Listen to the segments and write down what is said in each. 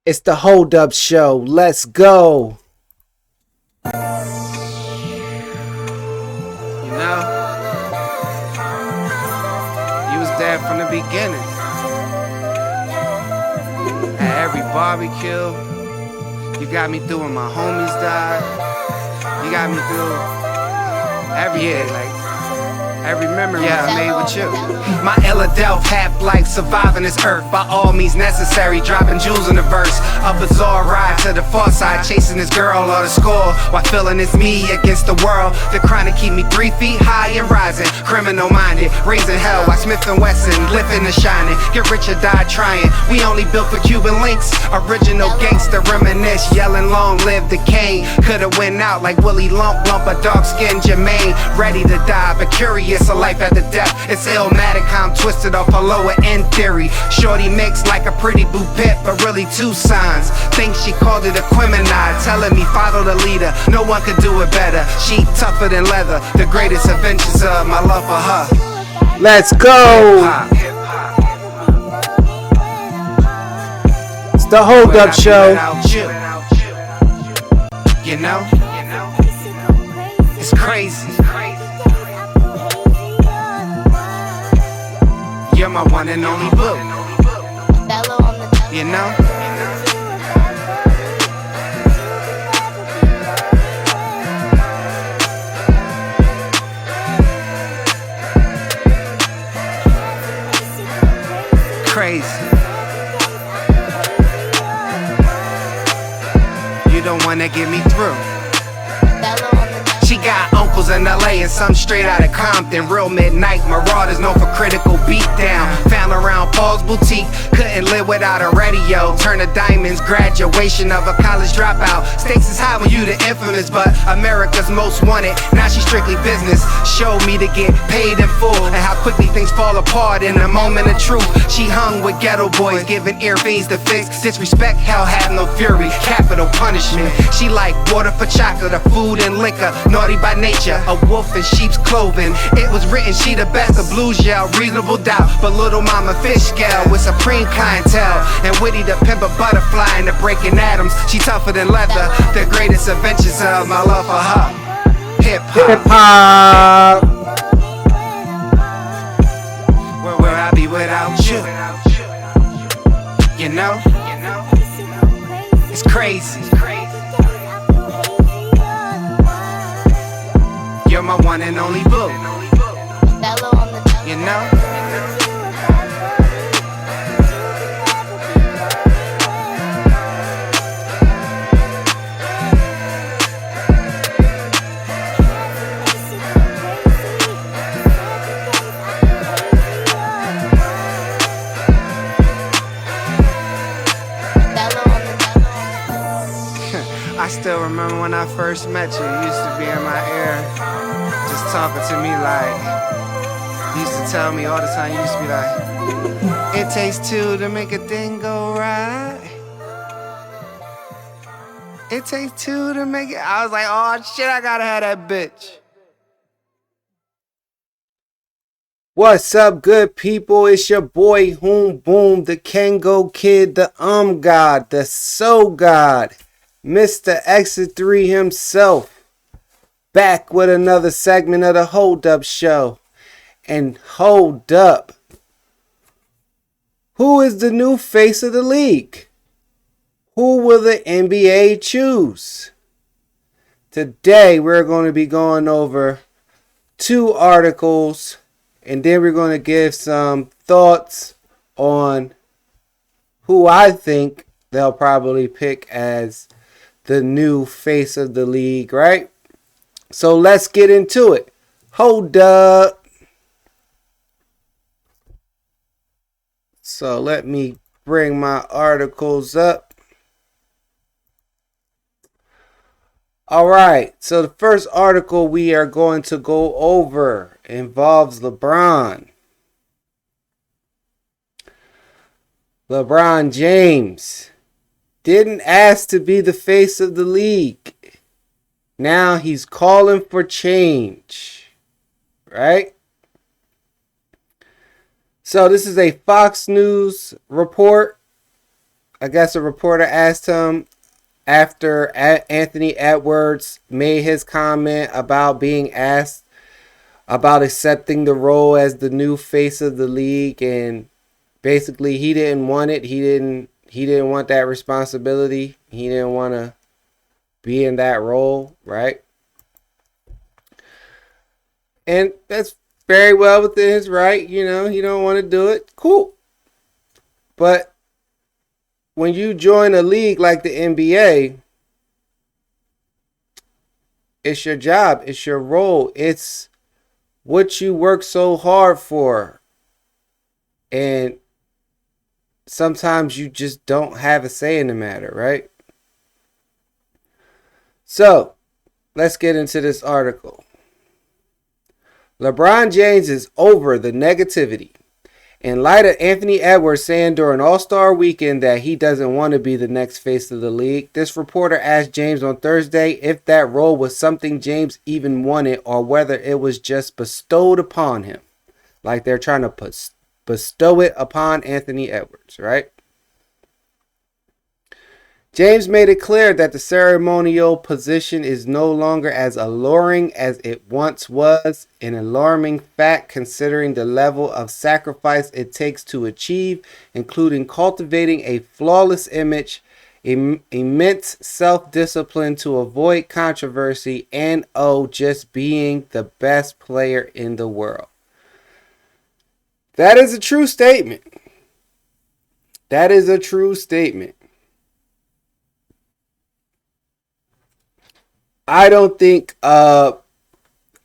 It's the Hold Up Show. Let's go. You know, you was there from the beginning. At every barbecue, you got me through when my homies died. You got me through every year, like every memory I made with you. My Illadelph half life surviving this earth by all means necessary, dropping jewels in the verse. A bizarre ride to the far side, chasing this girl or the score while feeling it's me against the world. The chronic keep me 3 feet high and rising, criminal minded, raising hell while Smith and Wesson living and shining. Get rich or die trying. We only built for Cuban links. Original gangster reminisce, yelling long live the king. Coulda went out like Willie Lump, a dark skinned Jermaine, ready to die but curious. A life after death, it's illmatic how I'm twisted off a lower end theory. Shorty mixed like a pretty bouquet, but really 2 signs. Think she called it a Quimini, telling me follow the leader, no one could do it better. She tougher than leather, the greatest adventures of my love for her. Let's go. It's the Hold Up Show. You know, it's crazy. You're my one and only boo. You know? Crazy. You the one that get me through. She got uncles in LA and some straight out of Compton. Real midnight marauders known for critical beatdown. Found around Paul's boutique, couldn't live without a radio. Turn to diamonds, graduation of a college dropout. Stakes is high when you the infamous, but America's most wanted. Now she strictly business. Showed me to get paid in full and how quickly things fall apart in a moment of truth. She hung with ghetto boys, giving ear fiends to fix. Disrespect, hell had no fury, capital punishment. She like water for chocolate, a food and liquor. Naughty by nature, a wolf in sheep's clothing. It was written she the best of blues, yell, reasonable doubt. But little mama fish scale with supreme clientele. And Witty the pimp a butterfly and the breaking atoms. She tougher than leather, the greatest adventures of my love for her. Hip hop. Where I be without you? You know? It's crazy. You're my one and only boo. You know? I still remember when I first met you. You used to be in my ear, just talking to me like, you used to tell me all the time, you used to be like, it takes 2 to make a thing go right. It takes 2 to make it. I was like, oh shit, I gotta have that bitch. What's up, good people? It's your boy Hoom Boom, the Kango Kid, the God, the So God, Mr. Exit 3 himself, back with another segment of the Hold Up Show. And hold up, who is the new face of the league? Who will the NBA choose? Today we're going to be going over 2 articles, and then we're going to give some thoughts on who I think they'll probably pick as the new face of the league, right? So let's get into it. Hold up. So let me bring my articles up. All right. So the first article we are going to go over involves LeBron. LeBron James didn't ask to be the face of the league. Now he's calling for change, right? So this is a Fox News report. I guess a reporter asked him after Anthony Edwards made his comment about being asked about accepting the role as the new face of the league, and basically he didn't want it. He didn't want that responsibility. He didn't want to be in that role, right? And that's very well within his right. He don't want to do it. Cool. But when you join a league like the NBA, it's your job, it's your role, it's what you work so hard for. And sometimes you just don't have a say in the matter, right? So, let's get into this article. LeBron James is over the negativity. In light of Anthony Edwards saying during All-Star Weekend that he doesn't want to be the next face of the league, this reporter asked James on Thursday if that role was something James even wanted or whether it was just bestowed upon him. Like they're trying to bestow it upon Anthony Edwards, right? James made it clear that the ceremonial position is no longer as alluring as it once was, an alarming fact considering the level of sacrifice it takes to achieve, including cultivating a flawless image, immense self-discipline to avoid controversy, and just being the best player in the world. That is a true statement. That is a true statement. I don't think a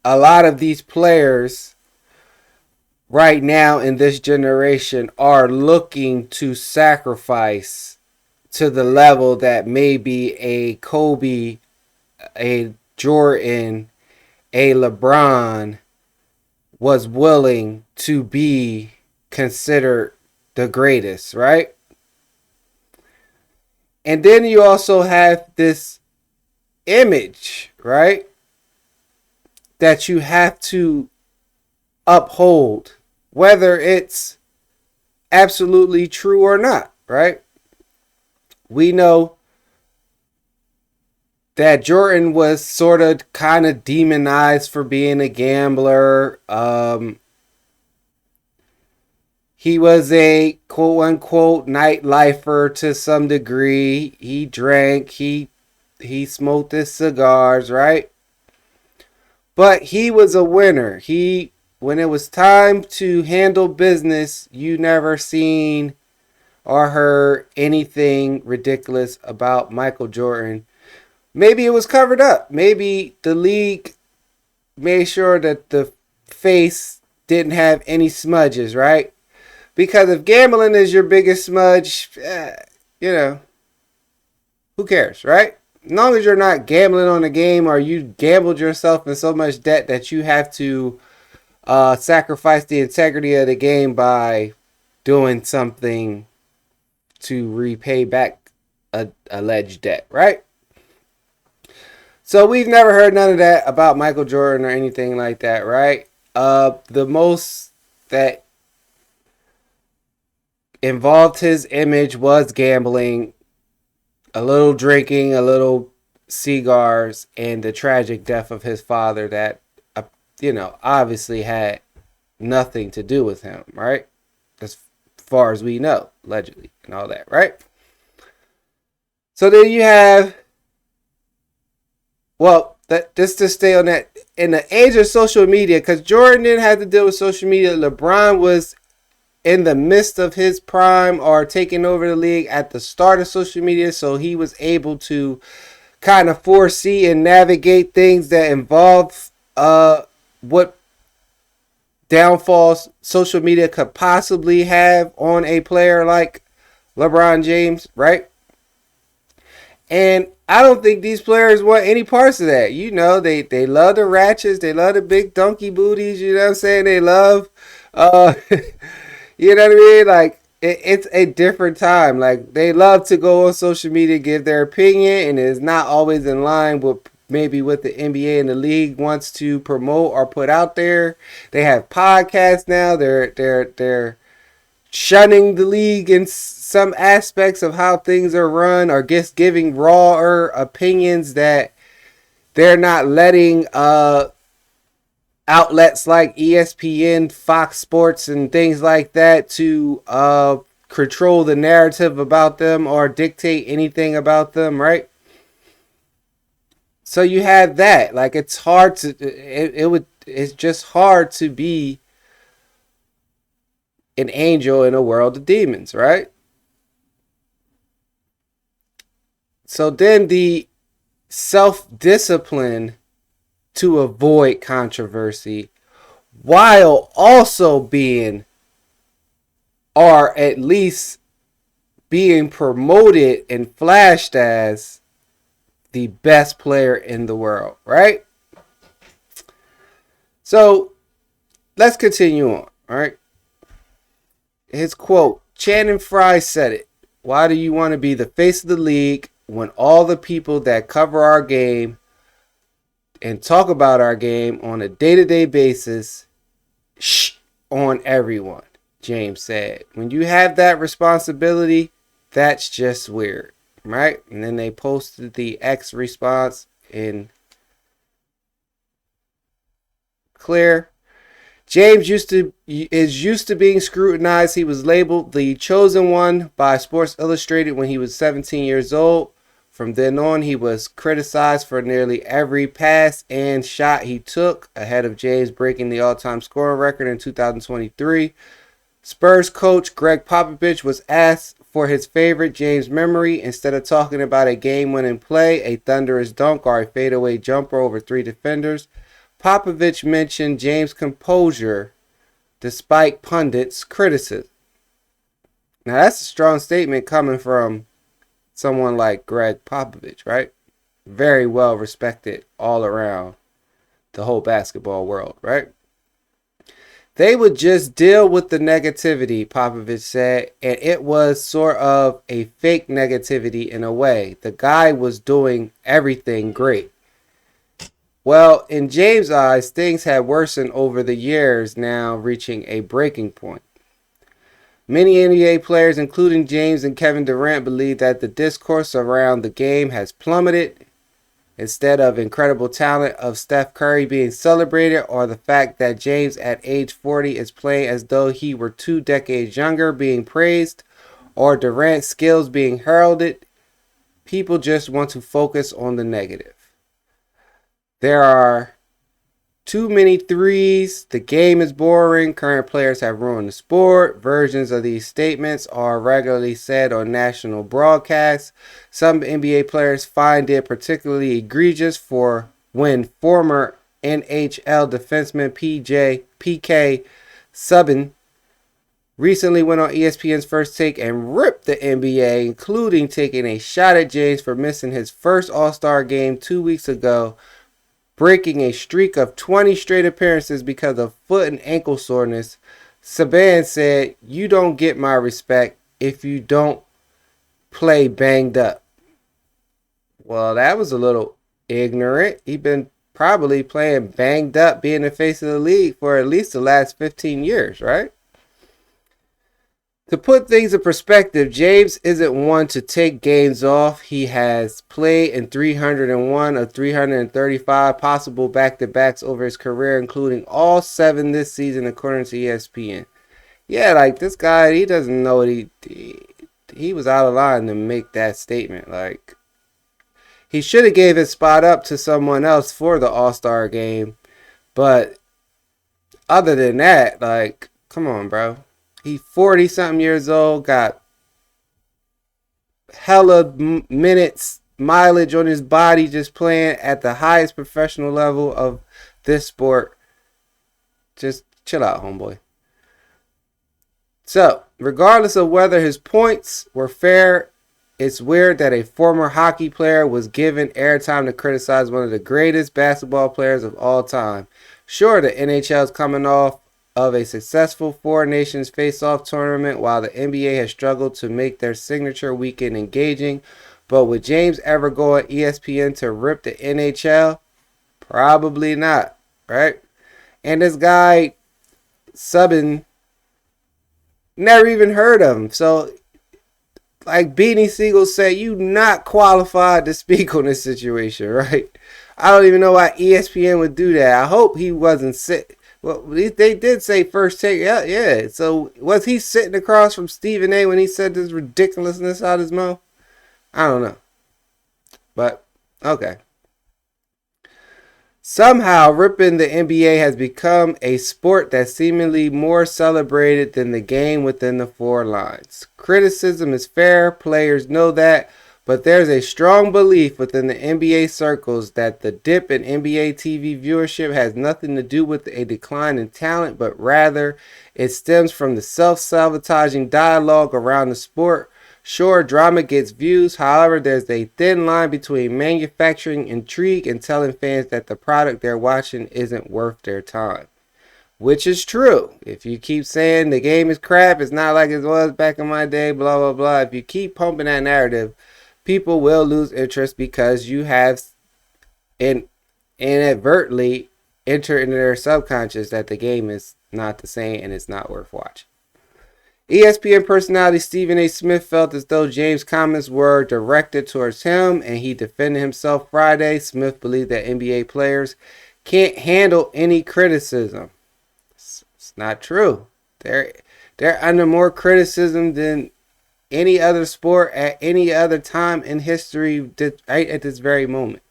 lot of these players right now in this generation are looking to sacrifice to the level that maybe a Kobe, a Jordan, a LeBron was willing to be considered the greatest, right? And then you also have this image, right, that you have to uphold, whether it's absolutely true or not, right? We know that Jordan was sort of kind of demonized for being a gambler. He was a quote unquote nightlifer to some degree. He drank, he smoked his cigars, right? But he was a winner. When it was time to handle business, you never seen or heard anything ridiculous about Michael Jordan. Maybe it was covered up. Maybe the league made sure that the face didn't have any smudges, right? Because if gambling is your biggest smudge, who cares, right? As long as you're not gambling on the game or you gambled yourself in so much debt that you have to sacrifice the integrity of the game by doing something to repay back a alleged debt, right? So we've never heard none of that about Michael Jordan or anything like that, right? The most that involved his image was gambling, a little drinking, a little cigars, and the tragic death of his father that, obviously had nothing to do with him, right? As far as we know, allegedly, and all that, right? So then you have, just to stay on that, in the age of social media, because Jordan didn't have to deal with social media, LeBron was in the midst of his prime or taking over the league at the start of social media, so he was able to kind of foresee and navigate things that involve what downfalls social media could possibly have on a player like LeBron James, right? And I don't think these players want any parts of that. They love the ratchets, they love the big donkey booties, you know what I'm saying? They love you know what I mean? Like, it's a different time. Like, they love to go on social media, give their opinion, and it's not always in line with maybe what the NBA and the league wants to promote or put out there. They have podcasts now. They're shunning the league in some aspects of how things are run, or just giving rawer opinions that they're not letting outlets like ESPN, Fox Sports, and things like that to control the narrative about them or dictate anything about them, right? So you have that. Like, it's hard to it's just hard to be an angel in a world of demons, right? So then the self-discipline to avoid controversy while also being, or at least being promoted and flashed as, the best player in the world, right? So let's continue on, all right? His quote, Channing Frye said it. Why do you want to be the face of the league when all the people that cover our game and talk about our game on a day-to-day basis on everyone? James said. When you have that responsibility, that's just weird, right? And then they posted the X response in clear. James is used to being scrutinized. He was labeled the chosen one by Sports Illustrated when he was 17 years old. From then on, he was criticized for nearly every pass and shot he took, ahead of James breaking the all-time scoring record in 2023. Spurs coach Greg Popovich was asked for his favorite James memory. Instead of talking about a game-winning play, a thunderous dunk, or a fadeaway jumper over 3 defenders, Popovich mentioned James' composure despite pundits' criticism. Now, that's a strong statement coming from someone like Greg Popovich, right? Very well respected all around the whole basketball world, right? They would just deal with the negativity, Popovich said, and it was sort of a fake negativity in a way. The guy was doing everything great. Well, in James' eyes, things had worsened over the years, now reaching a breaking point. Many NBA players, including James and Kevin Durant, believe that the discourse around the game has plummeted. Instead of incredible talent of Steph Curry being celebrated, or the fact that James at age 40 is playing as though he were 2 decades younger being praised, or Durant's skills being heralded, people just want to focus on the negative. There are too many threes. The game is boring. Current players have ruined the sport. Versions of these statements are regularly said on national broadcasts. Some NBA players find it particularly egregious for when former NHL defenseman PK Subban recently went on ESPN's First Take and ripped the NBA, including taking a shot at James for missing his first All-Star game 2 weeks ago, breaking a streak of 20 straight appearances because of foot and ankle soreness. Subban said, "You don't get my respect if you don't play banged up." Well, that was a little ignorant. He's been probably playing banged up, being the face of the league for at least the last 15 years, right? To put things in perspective, James isn't one to take games off. He has played in 301 of 335 possible back-to-backs over his career, including all 7 this season, according to ESPN. Yeah, like, this guy, he doesn't know what he was out of line to make that statement. Like, he should have gave his spot up to someone else for the All-Star game. But other than that, like, come on, bro. He's 40-something years old, got hella minutes, mileage on his body, just playing at the highest professional level of this sport. Just chill out, homeboy. So, regardless of whether his points were fair, it's weird that a former hockey player was given airtime to criticize one of the greatest basketball players of all time. Sure, the NHL is coming off of a successful 4 nations face-off tournament, while the NBA has struggled to make their signature weekend engaging. But would James ever go on ESPN to rip the NHL? Probably not, right? And this guy, Subban, never even heard of him. So like Beanie Siegel said, you not qualified to speak on this situation, right? I don't even know why ESPN would do that. I hope he wasn't sit. Well, they did say first take. Yeah, yeah. So was he sitting across from Stephen A. when he said this ridiculousness out his mouth? I don't know. But okay. Somehow, ripping the NBA has become a sport that's seemingly more celebrated than the game within the four lines. Criticism is fair, players know that, but there's a strong belief within the NBA circles that the dip in NBA TV viewership has nothing to do with a decline in talent, but rather it stems from the self-sabotaging dialogue around the sport. Sure, drama gets views. However, there's a thin line between manufacturing intrigue and telling fans that the product they're watching isn't worth their time. Which is true. If you keep saying the game is crap, it's not like it was back in my day, blah, blah, blah. If you keep pumping that narrative, people will lose interest because you have inadvertently entered into their subconscious that the game is not the same and it's not worth watching. ESPN personality Stephen A. Smith felt as though James' comments were directed towards him, and he defended himself Friday. Smith believed that NBA players can't handle any criticism. It's not true. They're under more criticism than any other sport at any other time in history right at this very moment.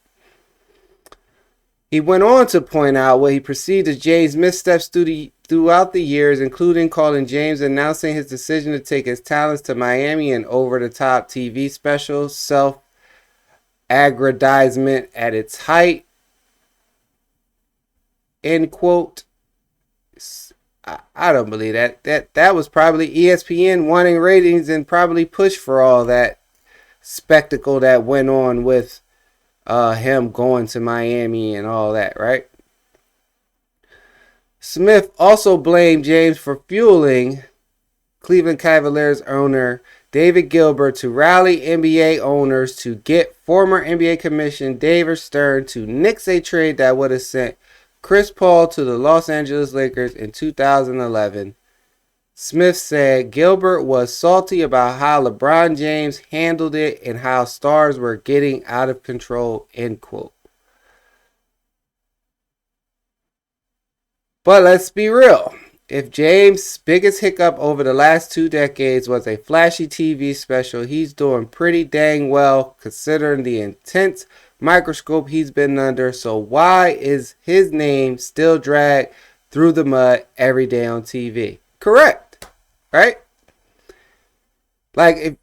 He went on to point out what he perceived as James' missteps throughout the years, including calling James announcing his decision to take his talents to Miami an over-the-top TV special, self-aggrandizement at its height, end quote. I don't believe that. That was probably ESPN wanting ratings and probably pushed for all that spectacle that went on with him going to Miami and all that, right? Smith also blamed James for fueling Cleveland Cavaliers owner David Gilbert to rally NBA owners to get former NBA Commissioner David Stern to nix a trade that would have sent Chris Paul to the Los Angeles Lakers in 2011. Smith said Gilbert was salty about how LeBron James handled it and how stars were getting out of control, end quote. But let's be real. If James' biggest hiccup over the last 2 decades was a flashy TV special, he's doing pretty dang well considering the intense microscope he's been under. So why is his name still dragged through the mud every day on TV? Correct. Right? Like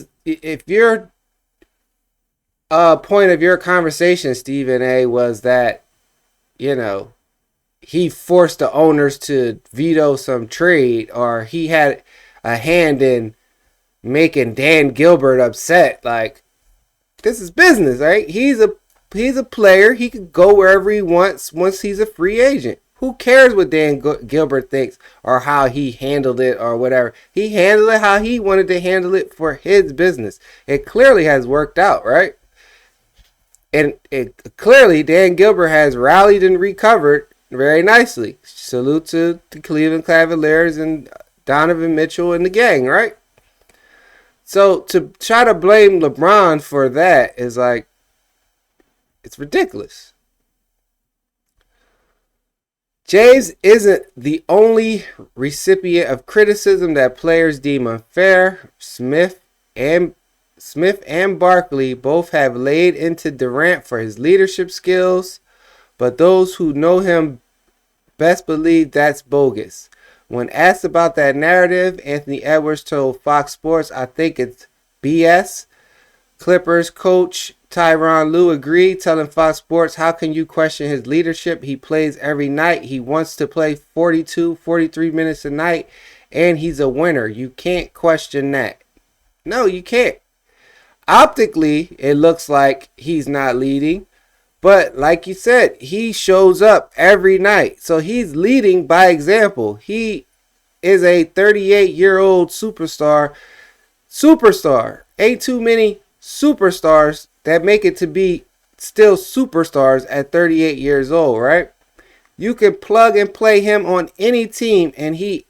if your point of your conversation, Stephen A, was that, you know, he forced the owners to veto some trade, or he had a hand in making Dan Gilbert upset. Like, this is business, right? He's a player. He can go wherever he wants once he's a free agent. Who cares what Dan Gilbert thinks or how he handled it or whatever? He handled it how he wanted to handle it for his business. It clearly has worked out, right? And clearly Dan Gilbert has rallied and recovered very nicely. Salute to the Cleveland Cavaliers and Donovan Mitchell and the gang, right? So to try to blame LeBron for that is like, it's ridiculous. James isn't the only recipient of criticism that players deem unfair. Smith and Barkley both have laid into Durant for his leadership skills, but those who know him best believe that's bogus. When asked about that narrative, Anthony Edwards told Fox Sports, "I think it's BS." Clippers coach Tyronn Lue agreed, telling Fox Sports, "How can you question his leadership? He plays every night. He wants to play 42, 43 minutes a night, and he's a winner. You can't question that." No, you can't. Optically, it looks like he's not leading. But like you said, he shows up every night. So he's leading by example. He is a 38-year-old superstar. Ain't too many superstars that make it to be still superstars at 38 years old, right? You can plug and play him on any team and he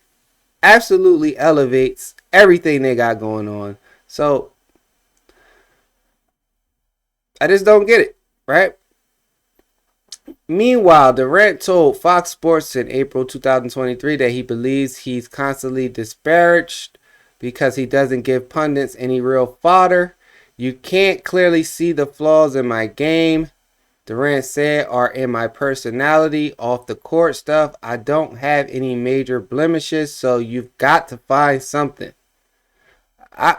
absolutely elevates everything they got going on. So I just don't get it, right? Meanwhile, Durant told Fox Sports in April 2023 that he believes he's constantly disparaged because he doesn't give pundits any real fodder. You can't clearly see the flaws in my game, Durant said, are in my personality, off the court stuff. I don't have any major blemishes, so you've got to find something. I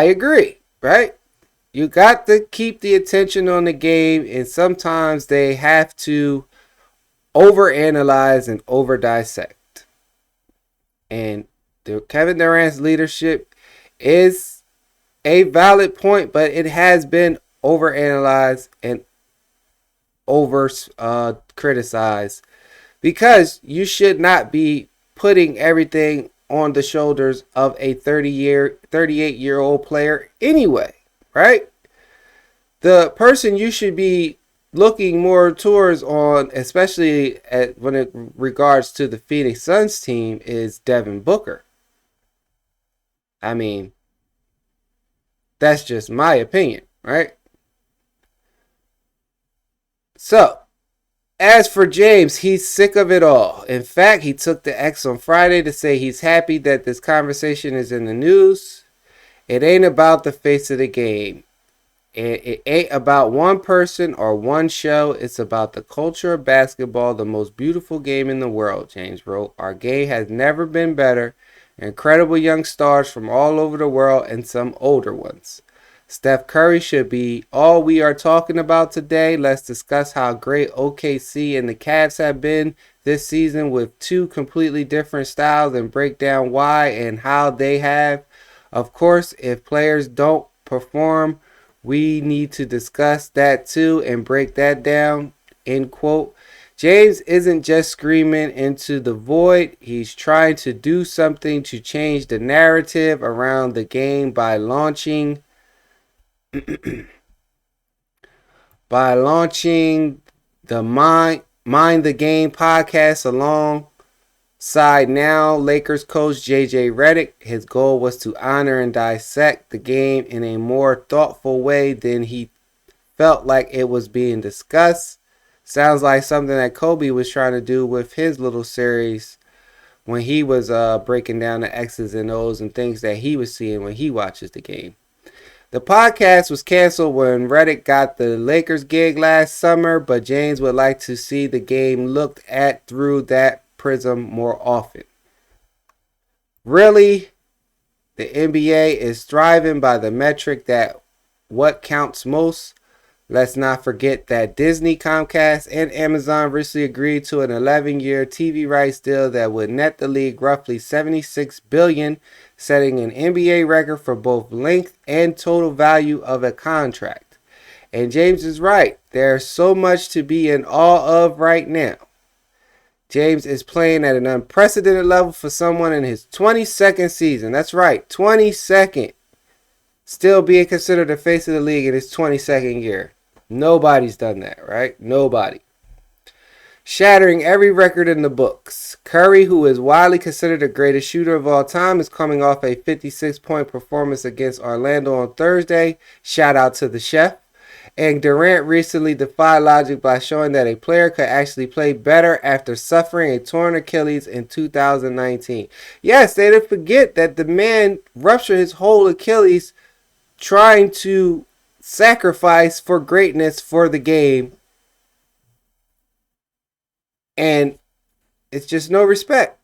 agree, right? You got to keep the attention on the game, and sometimes they have to overanalyze and over dissect. And Kevin Durant's leadership is a valid point, but it has been overanalyzed and over criticized, because you should not be putting everything on the shoulders of a 38-year-old player anyway, right? The person you should be looking more towards on, especially when it regards to the Phoenix Suns team, is Devin Booker. I mean, that's just my opinion, right? So, as for James, he's sick of it all. In fact, he took the X on Friday to say he's happy that this conversation is in the news. It ain't about the face of the game. It ain't about one person or one show. It's about the culture of basketball, the most beautiful game in the world, James wrote. Our game has never been better. Incredible young stars from all over the world and some older ones. Steph Curry should be all we are talking about today. Let's discuss how great OKC and the Cavs have been this season with two completely different styles and break down why and how they have. Of course, if players don't perform, we need to discuss that too and break that down, end quote. James isn't just screaming into the void. He's trying to do something to change the narrative around the game by launching the Mind the Game podcast alongside now Lakers coach JJ Redick. His goal was to honor and dissect the game in a more thoughtful way than he felt like it was being discussed. Sounds like something that Kobe was trying to do with his little series when he was breaking down the X's and O's and things that he was seeing when he watches the game. The podcast was canceled when Redick got the Lakers gig last summer, but James would like to see the game looked at through that prism more often. Really, the NBA is thriving by the metric that what counts most. Let's not forget that Disney, Comcast, and Amazon recently agreed to an 11-year TV rights deal that would net the league roughly $76 billion, setting an NBA record for both length and total value of a contract. And James is right. There's so much to be in awe of right now. James is playing at an unprecedented level for someone in his 22nd season. That's right, 22nd. Still being considered the face of the league in his 22nd year. Nobody's done that, right? Nobody. Shattering every record in the books. Curry, who is widely considered the greatest shooter of all time, is coming off a 56-point performance against Orlando on Thursday. Shout out to the chef. And Durant recently defied logic by showing that a player could actually play better after suffering a torn Achilles in 2019. Yes, they didn't forget that the man ruptured his whole Achilles trying to sacrifice for greatness for the game. And it's just no respect.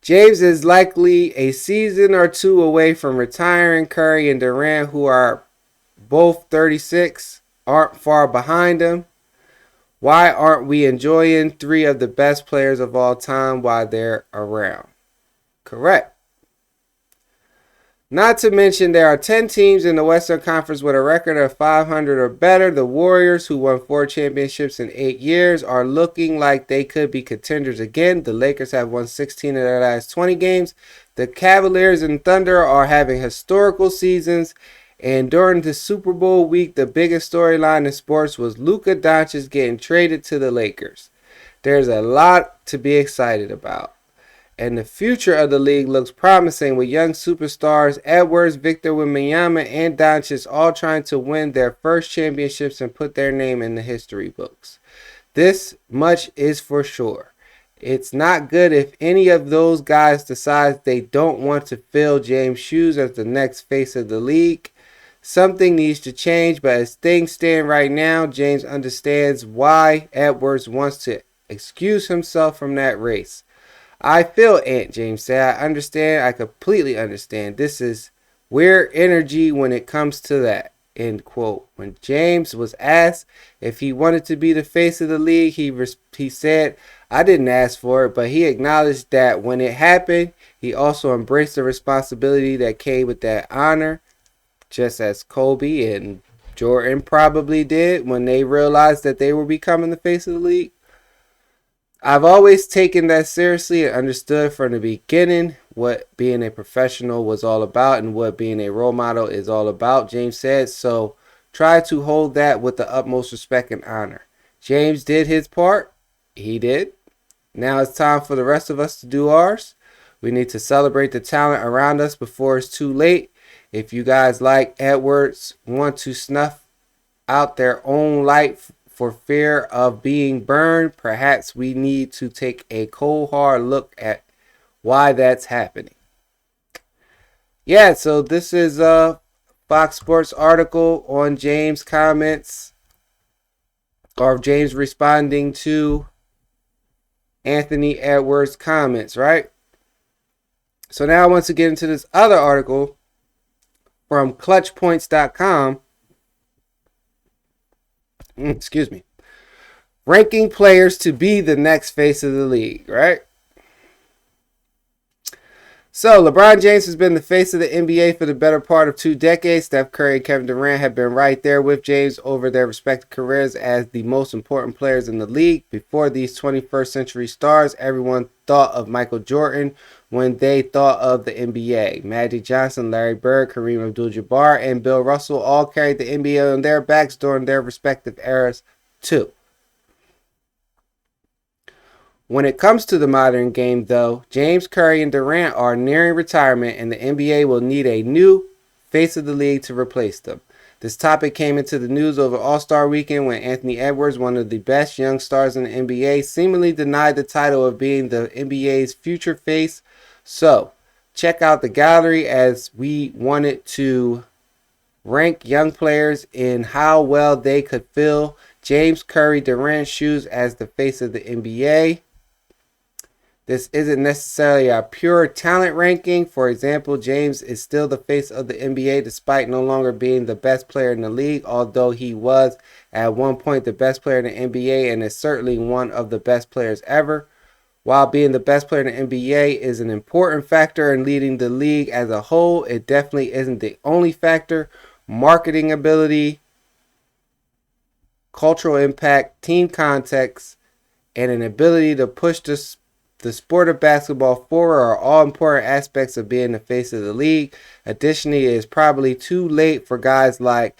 James is likely a season or two away from retiring. Curry and Durant, who are both 36, aren't far behind him. Why aren't we enjoying three of the best players of all time while they're around? Correct. Not to mention there are 10 teams in the Western Conference with a record of 500 or better. The Warriors, who won 4 championships in 8 years, are looking like they could be contenders again. The Lakers have won 16 of their last 20 games. The Cavaliers and Thunder are having historical seasons. And during the Super Bowl week, the biggest storyline in sports was Luka Doncic getting traded to the Lakers. There's a lot to be excited about. and the future of the league looks promising with young superstars Edwards, Victor Wembanyama, and Doncic all trying to win their first championships and put their name in the history books. This much is for sure. It's not good if any of those guys decide they don't want to fill James' shoes as the next face of the league. Something needs to change, but as things stand right now, James understands why Edwards wants to excuse himself from that race. I feel Ant, James said. I understand. I completely understand. This is weird energy when it comes to that. End quote. When James was asked if he wanted to be the face of the league, he said, I didn't ask for it, but he acknowledged that when it happened, he also embraced the responsibility that came with that honor, just as Kobe and Jordan probably did when they realized that they were becoming the face of the league. I've always taken that seriously and understood from the beginning what being a professional was all about and what being a role model is all about, James said. So try to hold that with the utmost respect and honor. James did his part. He did. Now it's time for the rest of us to do ours. We need to celebrate the talent around us before it's too late. If you guys like Edwards want to snuff out their own light for fear of being burned, perhaps we need to take a cold hard look at why that's happening. Yeah, so this is a Fox Sports article on James' comments, or James responding to Anthony Edwards' comments, right? So now I want to get into this other article from clutchpoints.com. Excuse me. Ranking players to be the next face of the league, right? So, LeBron James has been the face of the NBA for the better part of 2 decades. Steph Curry and Kevin Durant have been right there with James over their respective careers as the most important players in the league. Before these 21st century stars, everyone thought of Michael Jordan when they thought of the NBA. Magic Johnson, Larry Bird, Kareem Abdul-Jabbar, and Bill Russell all carried the NBA on their backs during their respective eras, too. When it comes to the modern game, though, James, Curry, and Durant are nearing retirement, and the NBA will need a new face of the league to replace them. This topic came into the news over All-Star Weekend when Anthony Edwards, one of the best young stars in the NBA, seemingly denied the title of being the NBA's future face. So, check out the gallery as we wanted to rank young players in how well they could fill James, Curry, Durant's shoes as the face of the NBA. This isn't necessarily a pure talent ranking. For example, James is still the face of the NBA despite no longer being the best player in the league, although he was at one point the best player in the NBA and is certainly one of the best players ever. While being the best player in the NBA is an important factor in leading the league as a whole, it definitely isn't the only factor. Marketing ability, cultural impact, team context, and an ability to push the sport of basketball forward are all important aspects of being the face of the league. Additionally, it is probably too late for guys like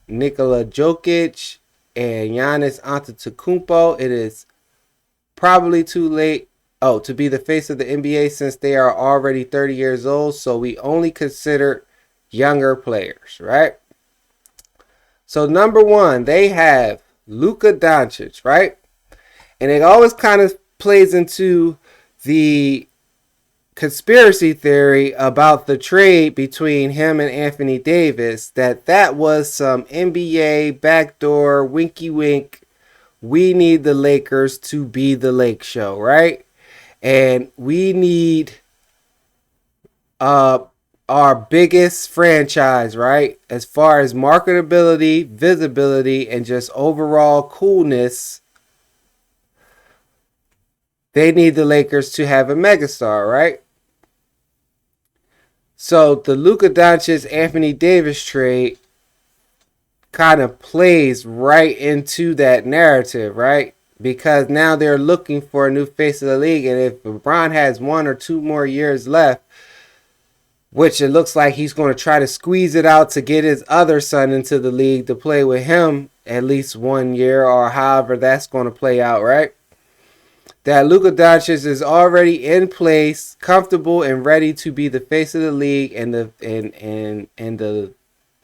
Nikola Jokic and Giannis Antetokounmpo. It is probably too late to be the face of the NBA since they are already 30 years old. So we only consider younger players, right? So number one, they have Luka Doncic, right? And it always kind of plays into the conspiracy theory about the trade between him and Anthony Davis, that was some NBA backdoor winky wink. We need the Lakers to be the Lake Show, right? And we need our biggest franchise, right? As far as marketability, visibility, and just overall coolness, they need the Lakers to have a megastar, right? So the Luka Doncic Anthony Davis trade kind of plays right into that narrative, right? Because now they're looking for a new face of the league, and if LeBron has 1 or 2 more years left, which it looks like he's going to try to squeeze it out to get his other son into the league to play with him at least 1 year, or however that's going to play out, right? that Luka Doncic is already in place, comfortable and ready to be the face of the league and the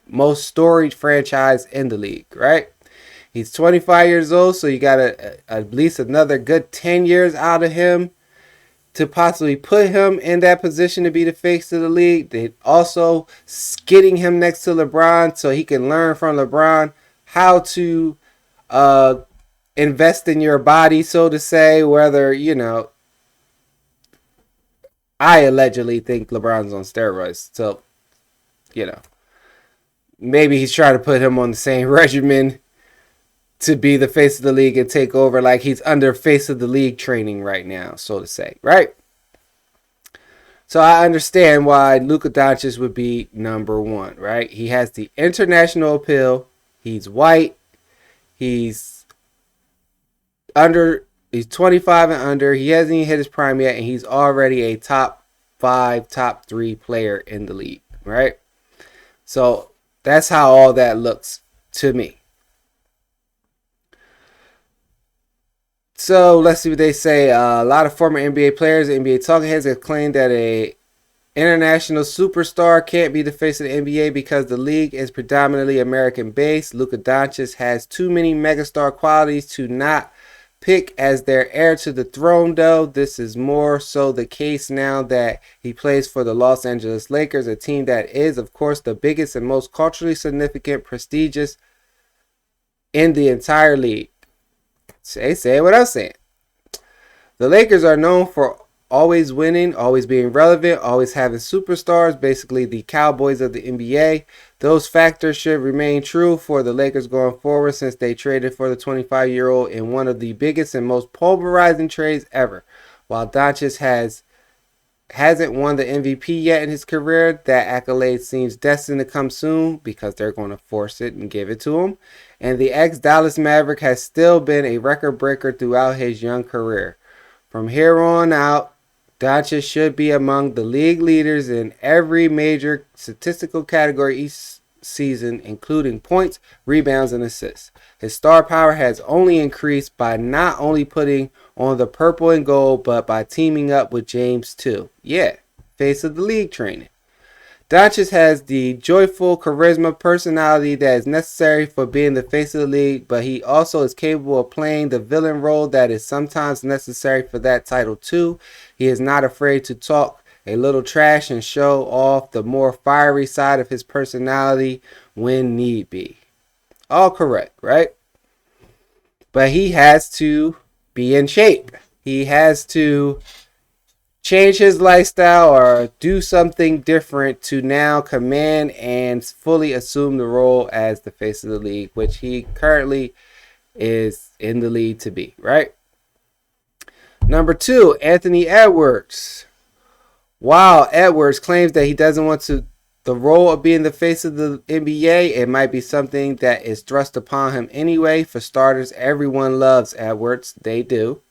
most storied franchise in the league, right? He's 25 years old, so you got at least another good 10 years out of him to possibly put him in that position to be the face of the league. They also getting him next to LeBron so he can learn from LeBron how to uh, invest in your body, so to say. Whether, I allegedly think LeBron's on steroids, so maybe he's trying to put him on the same regimen to be the face of the league and take over, like he's under face of the league training right now, so to say, right? So I understand why Luka Doncic would be number one, right? He has the international appeal. He's white. He's under. He's 25 and under. He hasn't even hit his prime yet, and he's already a top 5, top 3 player in the league, right? So that's how all that looks to me. So let's see what they say. A lot of former NBA players, NBA talking heads, have claimed that a international superstar can't be the face of the NBA because the league is predominantly American based. Luka Doncic has too many megastar qualities to not pick as their heir to the throne, though. This is more so the case now that he plays for the Los Angeles Lakers, a team that is, of course, the biggest and most culturally significant, prestigious in the entire league. Say what I'm saying. The Lakers are known for always winning, always being relevant, always having superstars, basically the Cowboys of the NBA. Those factors should remain true for the Lakers going forward since they traded for the 25-year-old in one of the biggest and most pulverizing trades ever. While Doncic hasn't won the MVP yet in his career, that accolade seems destined to come soon because they're going to force it and give it to him. And the ex-Dallas Maverick has still been a record breaker throughout his young career. From here on out, Doncic should be among the league leaders in every major statistical category each season, including points, rebounds, and assists. His star power has only increased by not only putting on the purple and gold, but by teaming up with James too. Yeah, face of the league training. Doncic has the joyful charisma personality that is necessary for being the face of the league, but he also is capable of playing the villain role that is sometimes necessary for that title too. He is not afraid to talk a little trash and show off the more fiery side of his personality when need be. All correct, right? But he has to be in shape. He has to change his lifestyle or do something different to now command and fully assume the role as the face of the league, which he currently is in the league to be, right? Number 2, Anthony Edwards. While Edwards claims that he doesn't want the role of being the face of the NBA, it might be something that is thrust upon him anyway. For starters, everyone loves Edwards. They do.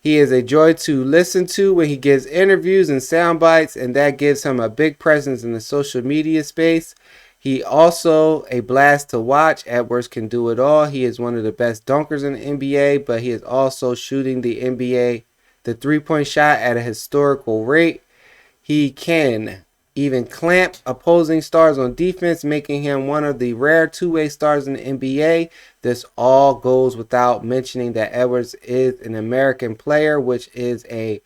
He is a joy to listen to when he gives interviews and sound bites, and that gives him a big presence in the social media space. He also a blast to watch. Edwards can do it all. He is one of the best dunkers in the NBA, but he is also shooting the three-point shot at a historical rate. He can even clamp opposing stars on defense, making him one of the rare two-way stars in the NBA. This all goes without mentioning that Edwards is an American player, which is a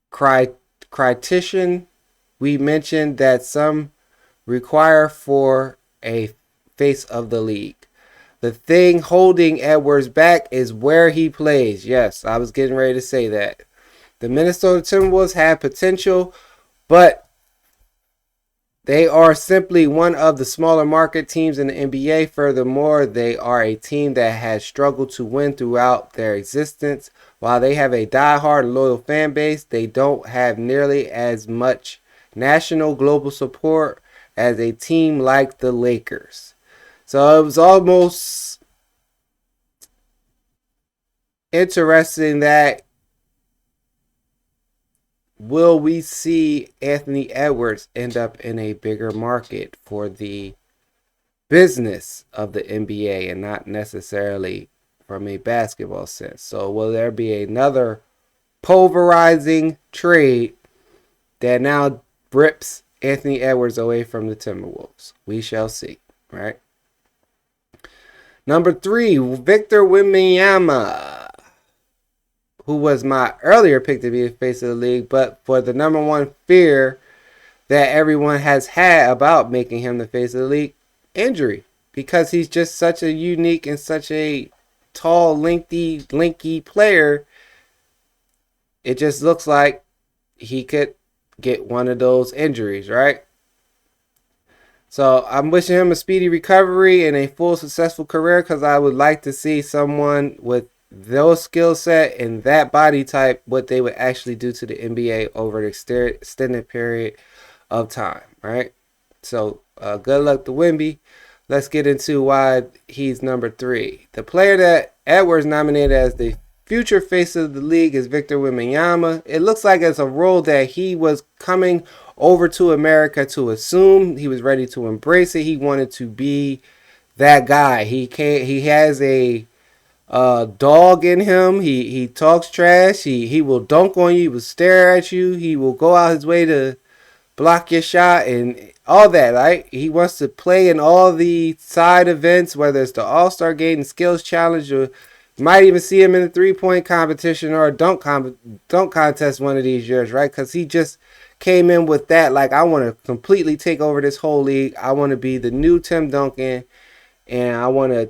criterion we mentioned that some require for a face of the league. The thing holding Edwards back is where he plays. Yes, I was getting ready to say that. The Minnesota Timberwolves have potential, but they are simply one of the smaller market teams in the NBA. Furthermore, they are a team that has struggled to win throughout their existence. While they have a die-hard loyal fan base, they don't have nearly as much national global support as a team like the Lakers. So it was almost interesting that will we see Anthony Edwards end up in a bigger market for the business of the NBA and not necessarily from a basketball sense. So will there be another pulverizing trade that now rips Anthony Edwards away from the Timberwolves? We shall see, right? Number 3, Victor Wembanyama, who was my earlier pick to be the face of the league, but for the number one fear that everyone has had about making him the face of the league, injury. Because he's just such a unique and such a tall, lanky player, it just looks like he could get one of those injuries, right? So I'm wishing him a speedy recovery and a full successful career, because I would like to see someone with those skill set and that body type, what they would actually do to the NBA over an extended period of time, right? So good luck to Wemby. Let's get into why he's number 3. The player that Edwards nominated as the future face of the league is Victor Wembanyama. It looks like it's a role that he was coming over to America to assume. He was ready to embrace it. He wanted to be that guy. He has a dog in him. He talks trash. He will dunk on you. He will stare at you. He will go out his way to block your shot and all that, right? He wants to play in all the side events, whether it's the All-Star Game, the Skills Challenge, or you might even see him in a three-point competition or a dunk contest one of these years, right? Because he just came in with that, like, I want to completely take over this whole league. I want to be the new Tim Duncan, and I want to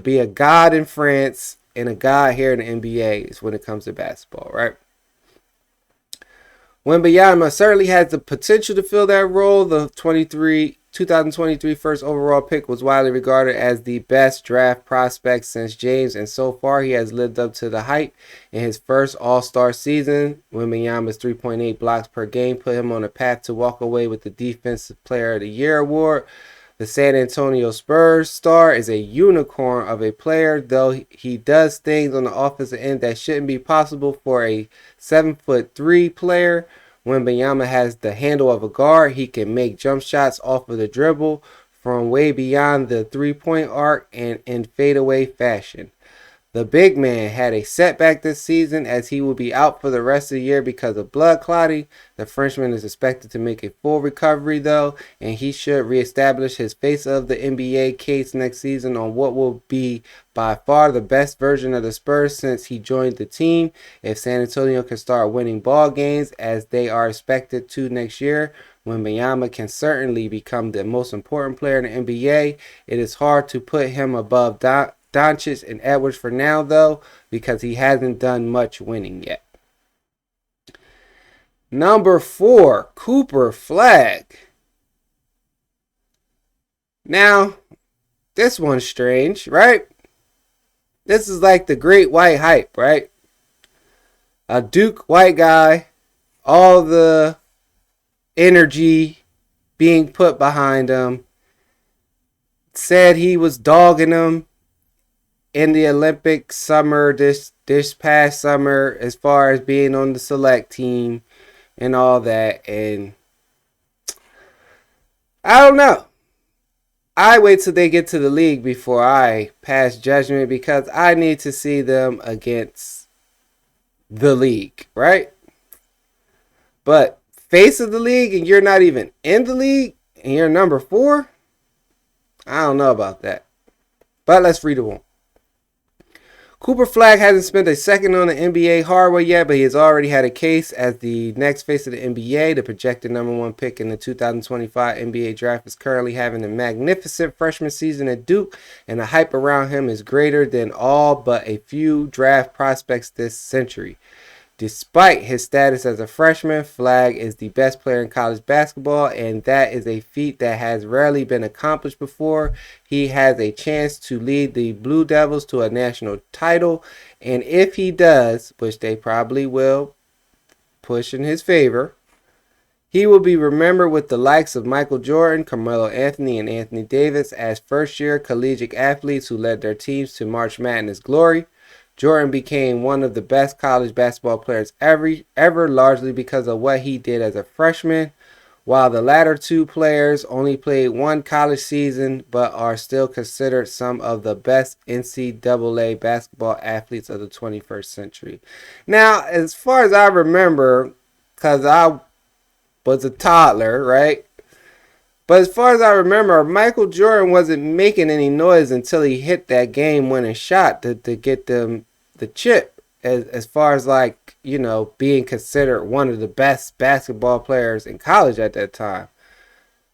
be a god in France and a god here in the NBA is when it comes to basketball, right? Wembanyama certainly has the potential to fill that role. The 2023 first overall pick was widely regarded as the best draft prospect since James, and so far he has lived up to the hype. In his first All-Star season, Wembanyama's 3.8 blocks per game put him on a path to walk away with the Defensive Player of the Year award. The San Antonio Spurs star is a unicorn of a player, though he does things on the offensive end that shouldn't be possible for a 7'3" player. Wembanyama has the handle of a guard. He can make jump shots off of the dribble from way beyond the three-point arc and in fadeaway fashion. The big man had a setback this season as he will be out for the rest of the year because of blood clotting. The Frenchman is expected to make a full recovery though, and he should reestablish his face of the NBA case next season on what will be by far the best version of the Spurs since he joined the team. If San Antonio can start winning ball games as they are expected to next year, Wembanyama can certainly become the most important player in the NBA. It is hard to put him above Doncic and Edwards for now, though, because he hasn't done much winning yet. Number 4, Cooper Flag. Now, this one's strange, right? This is like the great white hype, right? A Duke white guy, all the energy being put behind him, said he was dogging him in the Olympic summer this past summer as far as being on the select team and all that, and I don't know. I wait till they get to the league before I pass judgment because I need to see them against the league, right? But face of the league and you're not even in the league and you're number 4? I don't know about that. But let's read the one. Cooper Flag hasn't spent a second on the NBA hardware yet, but he has already had a case as the next face of the NBA. The projected number 1 pick in the 2025 NBA draft is currently having a magnificent freshman season at Duke, and the hype around him is greater than all but a few draft prospects this century. Despite his status as a freshman, Flag is the best player in college basketball, and that is a feat that has rarely been accomplished before. He has a chance to lead the Blue Devils to a national title, and if he does, which they probably will push in his favor, he will be remembered with the likes of Michael Jordan, Carmelo Anthony, and Anthony Davis as first-year collegiate athletes who led their teams to March Madness glory. Jordan became one of the best college basketball players ever, largely because of what he did as a freshman. while the latter two players only played one college season but are still considered some of the best NCAA basketball athletes of the 21st century. Now, as far as I remember, because I was a toddler, right? But as far as I remember, Michael Jordan wasn't making any noise until he hit that game-winning shot to get them the chip. As far as like, you know, being considered one of the best basketball players in college at that time.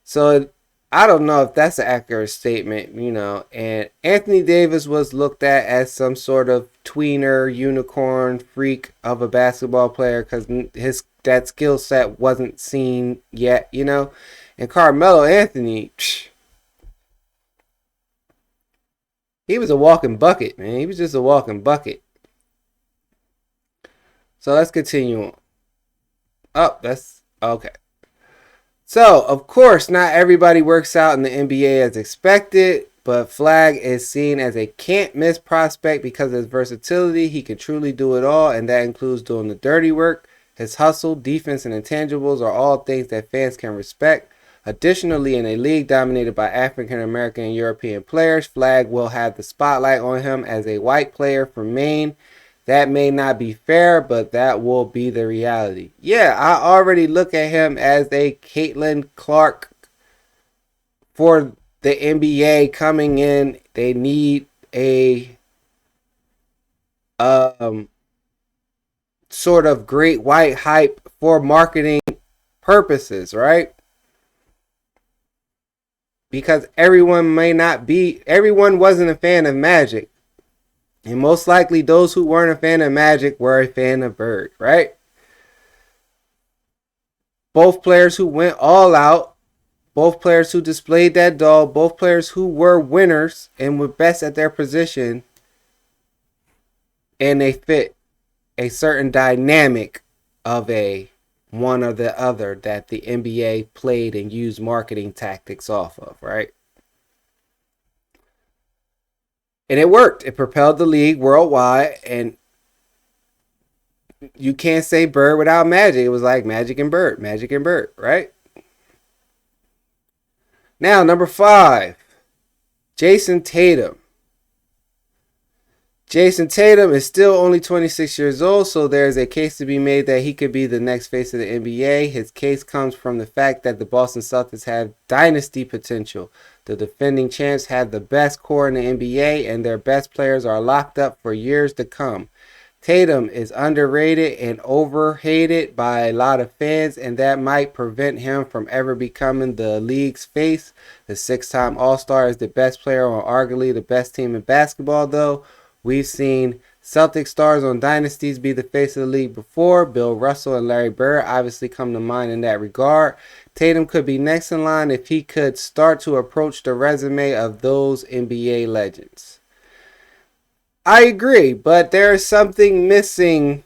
So I don't know if that's an accurate statement, you know. And Anthony Davis was looked at as some sort of tweener, unicorn, freak of a basketball player because that skill set wasn't seen yet, you know. And Carmelo Anthony, he was a walking bucket, man. He was just a walking bucket. So let's continue on. Oh, that's okay. So, of course, not everybody works out in the NBA as expected, but Flagg is seen as a can't-miss prospect because of his versatility. He can truly do it all, and that includes doing the dirty work. His hustle, defense, and intangibles are all things that fans can respect. Additionally, in a league dominated by African American and European players, Flagg will have the spotlight on him as a white player from Maine. That may not be fair, but that will be the reality. Yeah, I already look at him as a Caitlin Clark for the NBA coming in. They need a sort of great white hype for marketing purposes, right? Because everyone wasn't a fan of Magic. And most likely those who weren't a fan of Magic were a fan of Bird, right? Both players who went all out, both players who displayed that doll, both players who were winners and were best at their position, and they fit a certain dynamic of a one or the other that the NBA played and used marketing tactics off of, right? And it worked. It propelled the league worldwide, and you can't say Bird without Magic. It was like Magic and Bird, right? Now, number 5, Jason Tatum. Jason Tatum is still only 26 years old, so there's a case to be made that he could be the next face of the NBA. His case comes from the fact that the Boston Celtics have dynasty potential. The defending champs have the best core in the NBA, and their best players are locked up for years to come. Tatum is underrated and overhated by a lot of fans, and that might prevent him from ever becoming the league's face. The 6-time All-Star is the best player on arguably the best team in basketball, though. We've seen Celtic stars on dynasties be the face of the league before. Bill Russell and Larry Bird obviously come to mind in that regard. Tatum could be next in line if he could start to approach the resume of those NBA legends. I agree, but there is something missing.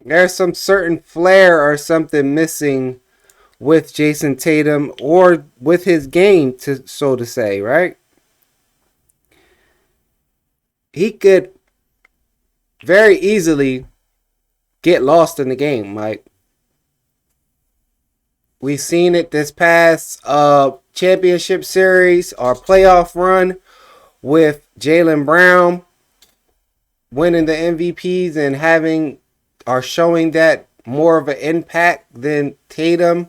There's some certain flair or something missing with Jason Tatum or with his game, so to say, right? He could very easily get lost in the game. Like, we've seen it this past championship series or playoff run with Jaylen Brown winning the MVPs and showing that more of an impact than Tatum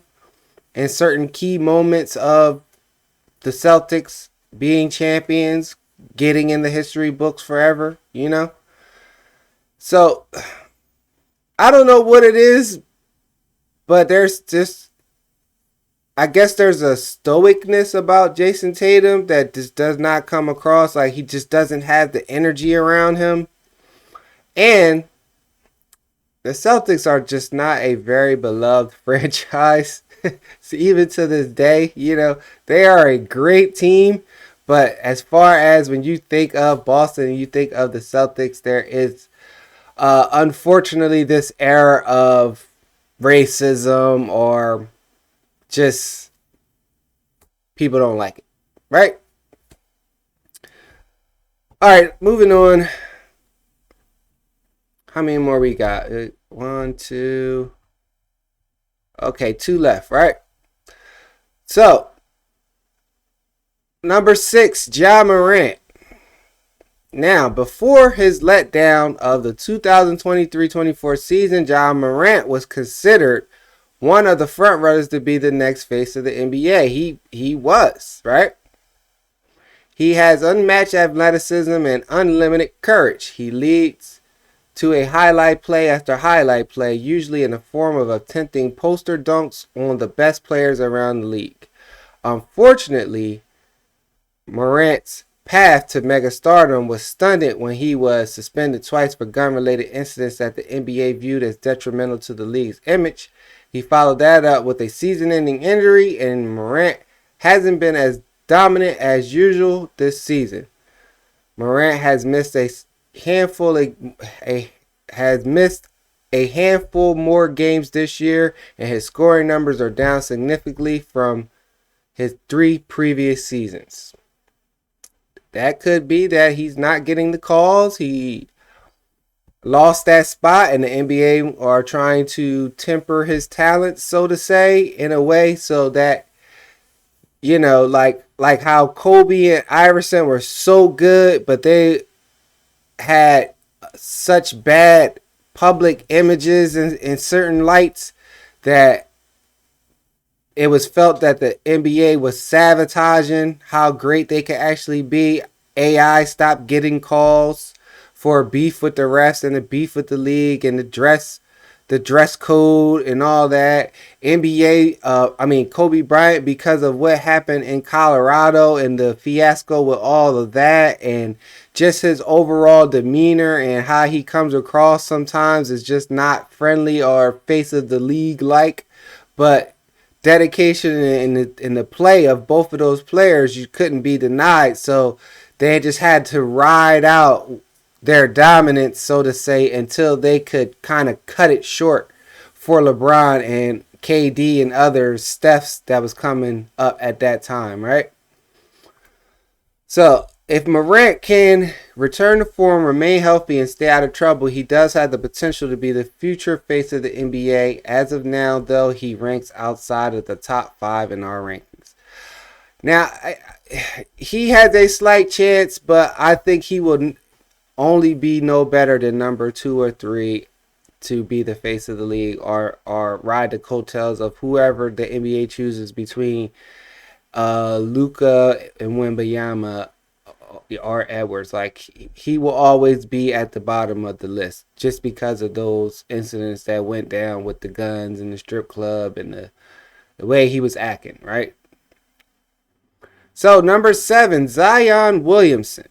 in certain key moments of the Celtics being champions, getting in the history books forever, you know? So, I don't know what it is, but I guess there's a stoicness about Jason Tatum that just does not come across. Like, he just doesn't have the energy around him. And the Celtics are just not a very beloved franchise. So even to this day, you know, they are a great team. But as far as when you think of Boston and you think of the Celtics, there is unfortunately this era of racism or just people don't like it, right? All right, moving on. How many more we got? 1, 2. Okay, 2 left, right? So, number 6, Ja Morant. Now, before his letdown of the 2023-24 season, Ja Morant was considered one of the front runners to be the next face of the NBA. He was, right? He has unmatched athleticism and unlimited courage. He leads to a highlight play after highlight play, usually in the form of attempting poster dunks on the best players around the league. Unfortunately, Morant's path to megastardom was stunted when he was suspended twice for gun-related incidents that the NBA viewed as detrimental to the league's image. He followed that up with a season-ending injury, and Morant hasn't been as dominant as usual this season. Morant has missed a handful more games this year, and his scoring numbers are down significantly from his 3 previous seasons. That could be that he's not getting the calls. He lost that spot, and the NBA are trying to temper his talent, so to say, in a way, so that, you know, like how Kobe and Iverson were so good, but they had such bad public images in certain lights that it was felt that the NBA was sabotaging how great they could actually be. AI stopped getting calls for beef with the refs and the beef with the league and the dress code and all that. Kobe Bryant, because of what happened in Colorado and the fiasco with all of that, and just his overall demeanor and how he comes across sometimes is just not friendly or face of the league like. But dedication in the play of both of those players, you couldn't be denied. So they just had to ride out their dominance, so to say, until they could kind of cut it short for LeBron and KD and others, Steph's that was coming up at that time, right? So if Morant can return to form, remain healthy, and stay out of trouble, he does have the potential to be the future face of the NBA. As of now, though, he ranks outside of the top 5 in our rankings. Now, he has a slight chance, but I think he will only be no better than number 2 or 3 to be the face of the league, or ride the coattails of whoever the NBA chooses between Luka and Wembanyama or Edwards. Like, he will always be at the bottom of the list just because of those incidents that went down with the guns and the strip club and the way he was acting, right? So number 7, Zion Williamson.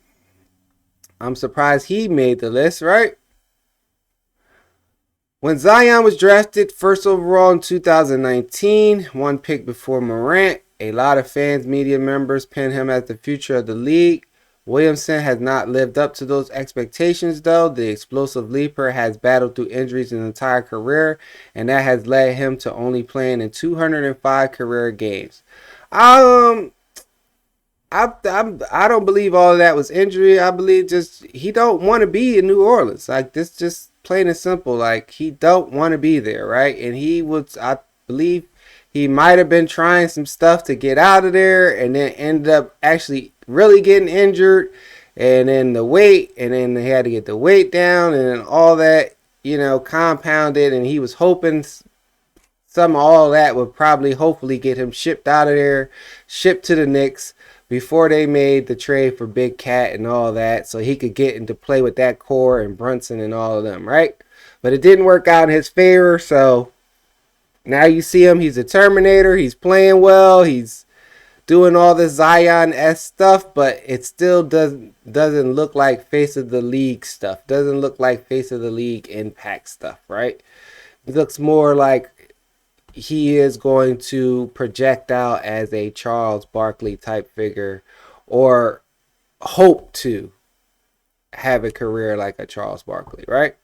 I'm surprised he made the list, right? When Zion was drafted first overall in 2019, one pick before Morant, a lot of fans, media members pinned him as the future of the league. Williamson has not lived up to those expectations, though. The explosive leaper has battled through injuries his entire career, and that has led him to only playing in 205 career games. I don't believe all of that was injury. I believe just he don't want to be in New Orleans. Like, this just plain and simple. Like, he don't want to be there, right? And I believe he might have been trying some stuff to get out of there, and then ended up actually really getting injured. And then the weight, and then they had to get the weight down, and then all that, compounded. And he was hoping some of all that would probably hopefully get him shipped out of there, shipped to the Knicks before they made the trade for Big Cat and all that, so he could get into play with that core and Brunson and all of them, right? But it didn't work out in his favor, so now you see him. He's a Terminator. He's playing well. He's doing all this Zion-esque stuff, but it still doesn't look like face of the league stuff. Doesn't look like face of the league impact stuff, right? It looks more like he is going to project out as a Charles Barkley type figure, or hope to have a career like a Charles Barkley, right?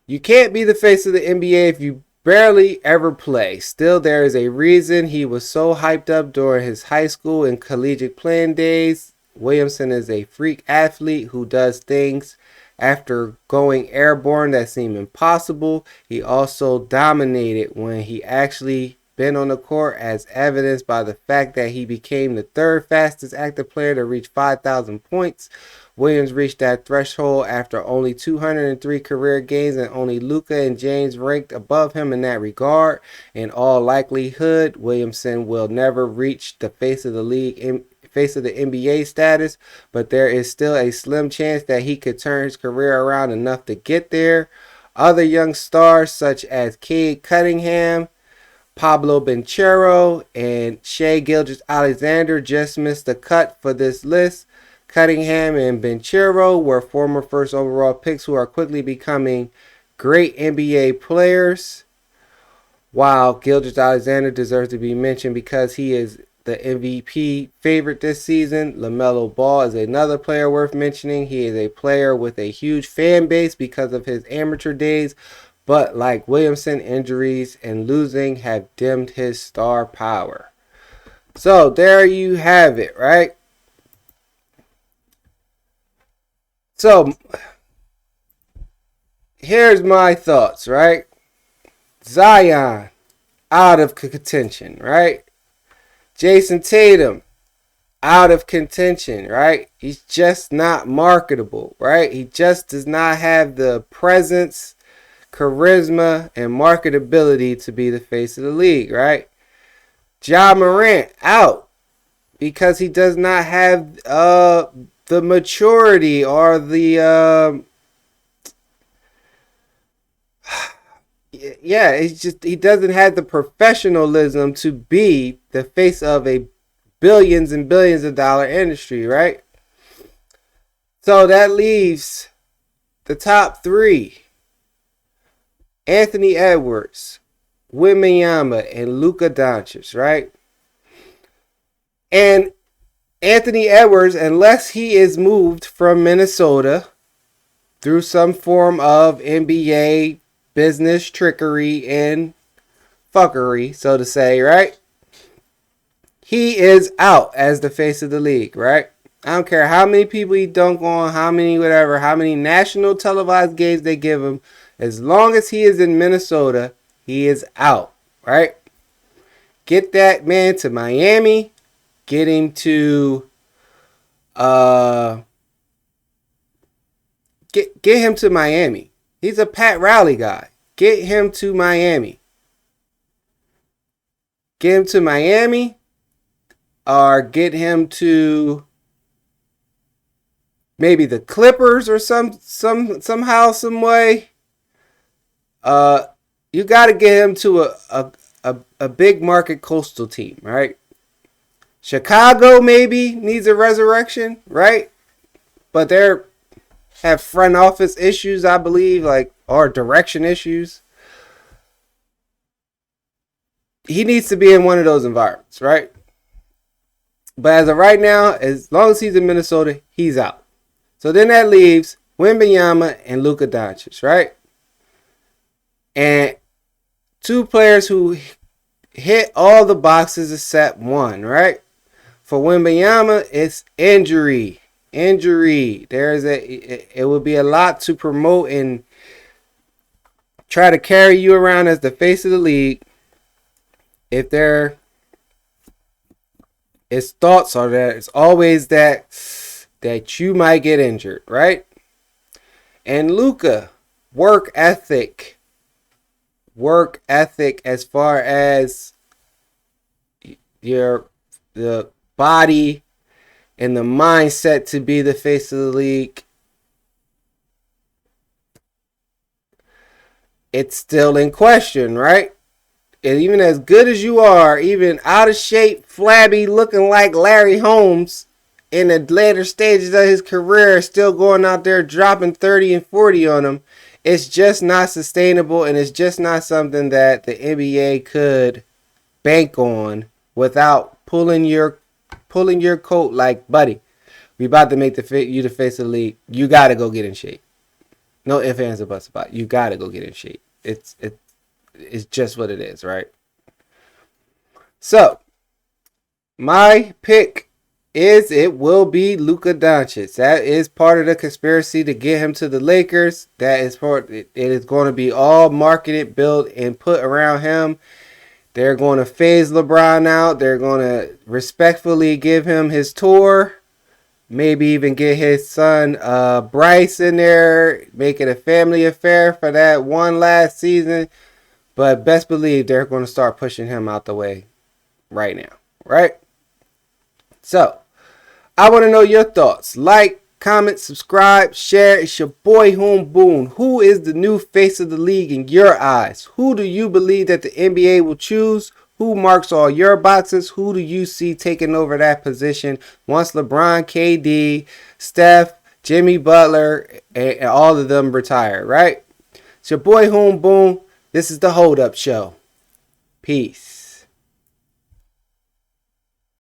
You can't be the face of the NBA if you barely ever play. Still, there is a reason he was so hyped up during his high school and collegiate playing days. Williamson is a freak athlete who does things after going airborne that seemed impossible. He also dominated when he actually been on the court, as evidenced by the fact that he became the third fastest active player to reach 5,000 points. Williams reached that threshold after only 203 career games, and only Luka and James ranked above him in that regard. In all likelihood, Williamson will never reach the face of the NBA status, but there is still a slim chance that he could turn his career around enough to get there. Other young stars such as Cade Cunningham, Pablo Banchero, and Shai Gilgeous-Alexander just missed the cut for this list. Cunningham and Banchero were former first overall picks who are quickly becoming great NBA players, while Gilgeous-Alexander deserves to be mentioned because he is the MVP favorite this season. LaMelo Ball is another player worth mentioning. He is a player with a huge fan base because of his amateur days, but like Williamson, injuries and losing have dimmed his star power. So there you have it, right? So here's my thoughts, right? Zion out of contention, right? Jason Tatum out of contention, right? He's just not marketable, right? He just does not have the presence, charisma, and marketability to be the face of the league, right? Ja Morant out because he does not have the maturity or the it's just he doesn't have the professionalism to be the face of a billions and billions of dollar industry, right? So that leaves the top three: Anthony Edwards, Wembanyama, and Luka Doncic, right? And Anthony Edwards, unless he is moved from Minnesota through some form of NBA business trickery and fuckery, so to say, right? He is out as the face of the league, right? I don't care how many people he dunk on, how many national televised games they give him. As long as he is in Minnesota, he is out, right? Get that man to Miami. Get him to get him to Miami. He's a Pat Riley guy. Get him to Miami. Get him to Miami, or get him to maybe the Clippers or somehow, some way. You got to get him to a big market coastal team, right? Chicago maybe needs a resurrection, right? But they're have front office issues, I believe, or direction issues. He needs to be in one of those environments, right? But as of right now, as long as he's in Minnesota, he's out. So then that leaves Wembanyama and Luka Doncic, right? And two players who hit all the boxes except one, right? For Wembanyama, it's injury. It would be a lot to promote and try to carry you around as the face of the league if there is thoughts are that it's always that you might get injured, right? And Luka, work ethic as far as the body and the mindset to be the face of the league, it's still in question, right? And even as good as you are, even out of shape, flabby, looking like Larry Holmes in the later stages of his career, still going out there dropping 30 and 40 on him, it's just not sustainable, and it's just not something that the NBA could bank on without pulling your coat like, buddy, we about to make you the face of the league. You got to go get in shape. No ifs, ands, or buts about it. You got to go get in shape. It's just what it is, right? So, my pick it will be Luka Doncic. That is part of the conspiracy to get him to the Lakers. It is going to be all marketed, built, and put around him. They're going to phase LeBron out. They're going to respectfully give him his tour. Maybe even get his son Bryce in there. Make it a family affair for that one last season. But best believe they're going to start pushing him out the way right now. Right? So, I want to know your thoughts. Like, comment, subscribe, share. It's your boy Hoon Boone. Who is the new face of the league in your eyes? Who do you believe that the NBA will choose? Who marks all your boxes? Who do you see taking over that position once LeBron, KD, Steph, Jimmy Butler, and all of them retire, right? It's your boy Hoon Boone. This is the Hold Up Show. Peace.